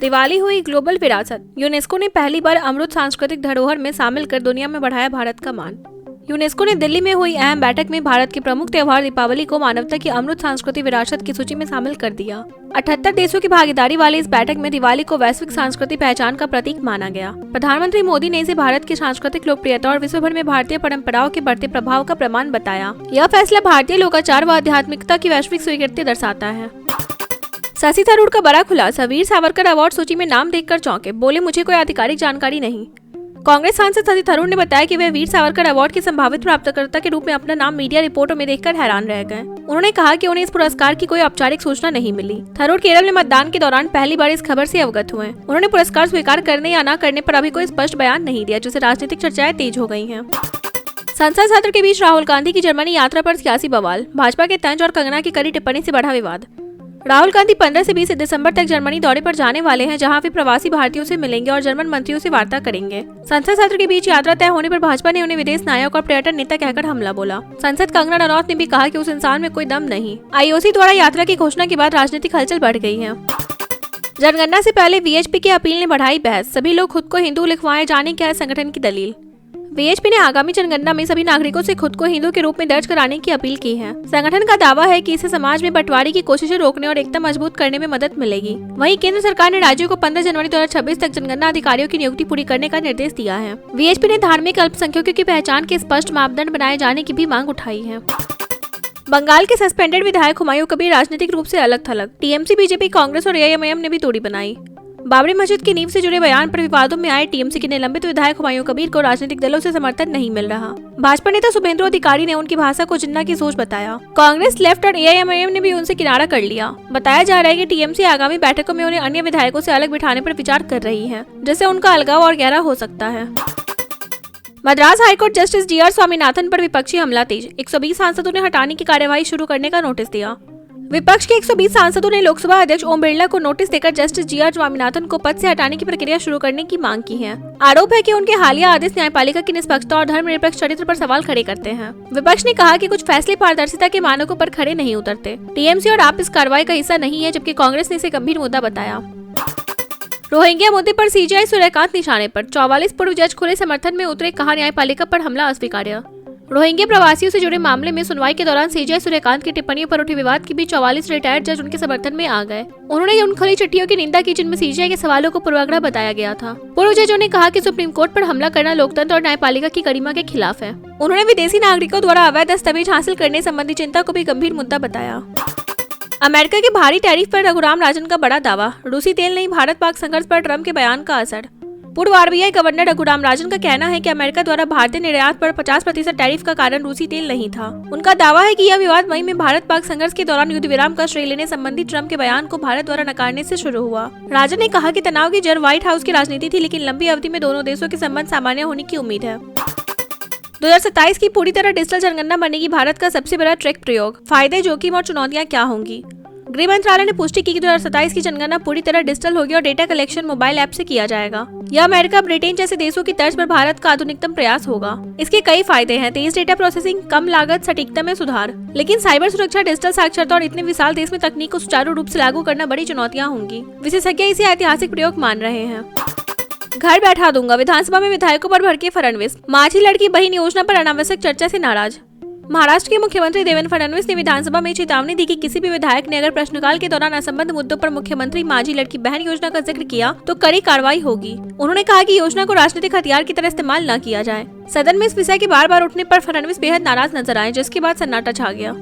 दिवाली हुई ग्लोबल विरासत। यूनेस्को ने पहली बार अमृत सांस्कृतिक धरोहर में शामिल कर दुनिया में बढ़ाया भारत का मान। यूनेस्को ने दिल्ली में हुई अहम बैठक में भारत के प्रमुख त्योहार दीपावली को मानवता की अमृत सांस्कृतिक विरासत की सूची में शामिल कर दिया। 78 देशों की भागीदारी वाली इस बैठक में दिवाली को वैश्विक सांस्कृतिक पहचान का प्रतीक माना गया। प्रधानमंत्री मोदी ने इसे भारत की सांस्कृतिक लोकप्रियता और विश्व भर में भारतीय परंपराओं के बढ़ते प्रभाव का प्रमाण बताया। यह फैसला भारतीय लोकाचार व आध्यात्मिकता की वैश्विक स्वीकृति दर्शाता है। शशि थरूर का बड़ा खुलासा, वीर सावरकर अवार्ड सूची में नाम देखकर चौंके, बोले मुझे कोई आधिकारिक जानकारी नहीं। कांग्रेस सांसद शशि थरूर ने बताया कि वे वीर सावरकर अवार्ड के संभावित प्राप्तकर्ता के रूप में अपना नाम मीडिया रिपोर्टों में देखकर हैरान रह गए। उन्होंने कहा कि उन्हें इस पुरस्कार की कोई औपचारिक सूचना नहीं मिली। थरूर केरल में मतदान के दौरान पहली बार इस खबर से अवगत हुए। उन्होंने पुरस्कार स्वीकार करने या न करने पर अभी कोई स्पष्ट बयान नहीं दिया, जिससे राजनीतिक चर्चाएं तेज हो गई हैं। संसद सत्र के बीच राहुल गांधी की जर्मनी यात्रा पर सियासी बवाल, भाजपा के तंज और कंगना की कड़ी टिप्पणी से बढ़ा विवाद। राहुल गांधी 15 से 20 दिसंबर तक जर्मनी दौरे पर जाने वाले हैं, जहां वे प्रवासी भारतीयों से मिलेंगे और जर्मन मंत्रियों से वार्ता करेंगे। संसद सत्र के बीच यात्रा तय होने पर भाजपा ने उन्हें विदेश नायक और पर्यटन नेता कहकर हमला बोला। सांसद कंगना रनौत ने भी कहा कि उस इंसान में कोई दम नहीं। आईओसी द्वारा यात्रा की घोषणा के बाद राजनीतिक हलचल बढ़ गई है। जनगणना से पहले वीएचपी के अपील ने बढ़ाई बहस, सभी लोग खुद को हिंदू लिखवाएं, जाने क्या है संगठन की दलील। वीएचपी ने आगामी जनगणना में सभी नागरिकों से खुद को हिंदू के रूप में दर्ज कराने की अपील की है। संगठन का दावा है कि इससे समाज में बंटवारे की कोशिशें रोकने और एकता मजबूत करने में मदद मिलेगी। वहीं केंद्र सरकार ने राज्यों को 15 जनवरी 2026 तक जनगणना अधिकारियों की नियुक्ति पूरी करने का निर्देश दिया है। वीएचपी ने धार्मिक अल्पसंख्यकों की पहचान के स्पष्ट मापदंड बनाए जाने की भी मांग उठाई है। बंगाल के सस्पेंडेड विधायक हुमायूं कबीर राजनीतिक रूप से अलग थलग, टीएमसी, बीजेपी, कांग्रेस और एआईएमआईएम ने भी दूरी बनाई। बाबरी मस्जिद की नींव से जुड़े बयान पर विवादों में आए टीएमसी के निलंबित विधायक हुमायूं कबीर को राजनीतिक दलों से समर्थन नहीं मिल रहा। भाजपा नेता शुभेंदु अधिकारी ने उनकी भाषा को जिन्ना की सोच बताया। कांग्रेस, लेफ्ट और एआईएमआईएम ने भी उनसे किनारा कर लिया। बताया जा रहा है कि टीएमसी आगामी बैठकों में उन्हें अन्य विधायकों से अलग बिठाने पर विचार कर रही है, जिससे उनका अलगाव और गहरा हो सकता है। Madras high court justice G R Swaminathan पर विपक्षी हमला तेज, 120 सांसदों ने हटाने की कार्यवाही शुरू करने का नोटिस दिया। विपक्ष के 120 सांसदों ने लोकसभा अध्यक्ष ओम बिरला को नोटिस देकर जस्टिस जीआर स्वामीनाथन को पद से हटाने की प्रक्रिया शुरू करने की मांग की है। आरोप है कि उनके हालिया आदेश न्यायपालिका की निष्पक्षता और धर्मनिरपेक्ष चरित्र पर सवाल खड़े करते हैं। विपक्ष ने कहा कि कुछ फैसले पारदर्शिता के मानकों पर खड़े नहीं उतरते। टीएमसी और आप इस कार्रवाई का हिस्सा नहीं है, जबकि कांग्रेस ने इसे गंभीर मुद्दा बताया। रोहिंग्या मुद्दे पर सीजेआई सूर्यकांत निशाने पर, 44 पूर्व जज खुले समर्थन में उतरे, कहा न्यायपालिका पर हमला अस्वीकार्य। रोहिंग्या प्रवासियों से जुड़े मामले में सुनवाई के दौरान सीजेआई सूर्यकांत की टिप्पणियों पर उठे विवाद के बीच 44 रिटायर्ड जज उनके समर्थन में आ गए। उन्होंने उन खुली चिट्ठियों की निंदा की जिनमें सीजेआई के सवालों को पूर्वाग्रह बताया गया था। पूर्व जजों ने कहा कि सुप्रीम कोर्ट पर हमला करना लोकतंत्र और न्यायपालिका की गरिमा के खिलाफ है। उन्होंने विदेशी नागरिकों द्वारा अवैध दस्तावेज हासिल करने संबंधी चिंता को भी गंभीर मुद्दा बताया। अमेरिका के भारी टैरिफ पर रघुराम राजन का बड़ा दावा, रूसी तेल नहीं भारत पाक संघर्ष पर ट्रंप के बयान का असर। पूर्व आरबीआई गवर्नर रघुराम राजन का कहना है कि अमेरिका द्वारा भारतीय निर्यात पर 50% टैरिफ का कारण रूसी तेल नहीं था। उनका दावा है कि यह विवाद मई में भारत पाक संघर्ष के दौरान युद्ध विराम का श्रेय लेने संबंधी ट्रंप के बयान को भारत द्वारा नकारने से शुरू हुआ। राजन ने कहा कि तनाव की जड़ व्हाइट हाउस की राजनीति थी, लेकिन लंबी अवधि में दोनों देशों के संबंध सामान्य होने की उम्मीद है। 2027 की पूरी तरह डिजिटल जनगणना बनेगी भारत का सबसे बड़ा ट्रैक प्रयोग, फायदे, जोखिम और चुनौतियां क्या होंगी। गृह मंत्रालय ने पुष्टि की कि 2027 की जनगणना पूरी तरह डिजिटल होगी और डेटा कलेक्शन मोबाइल ऐप से किया जाएगा। यह अमेरिका, ब्रिटेन जैसे देशों की तर्ज पर भारत का आधुनिकतम प्रयास होगा। इसके कई फायदे हैं, तेज डेटा प्रोसेसिंग, कम लागत, सटीकता में सुधार। लेकिन साइबर सुरक्षा, डिजिटल साक्षरता और इतने विशाल देश में तकनीक को सुचारू रूप से लागू करना बड़ी चुनौतियां होंगी। विशेषज्ञ इसे ऐतिहासिक प्रयोग मान रहे हैं। घर बैठा दूंगा, विधानसभा में विधायकों पर भड़के फडणवीस। माझी लड़की बहन योजना पर अनावश्यक चर्चा से नाराज। महाराष्ट्र के मुख्यमंत्री देवेंद्र फडणवीस ने विधानसभा में चेतावनी दी कि किसी भी विधायक ने अगर प्रश्नकाल के दौरान असंबद्ध मुद्दों पर मुख्यमंत्री माझी लड़की बहन योजना का जिक्र किया तो कड़ी कार्रवाई होगी। उन्होंने कहा कि योजना को राजनीतिक हथियार की तरह इस्तेमाल न किया जाए। सदन में इस विषय के बार बार उठने पर फडणवीस बेहद नाराज नजर आए, जिसके बाद सन्नाटा छा गया।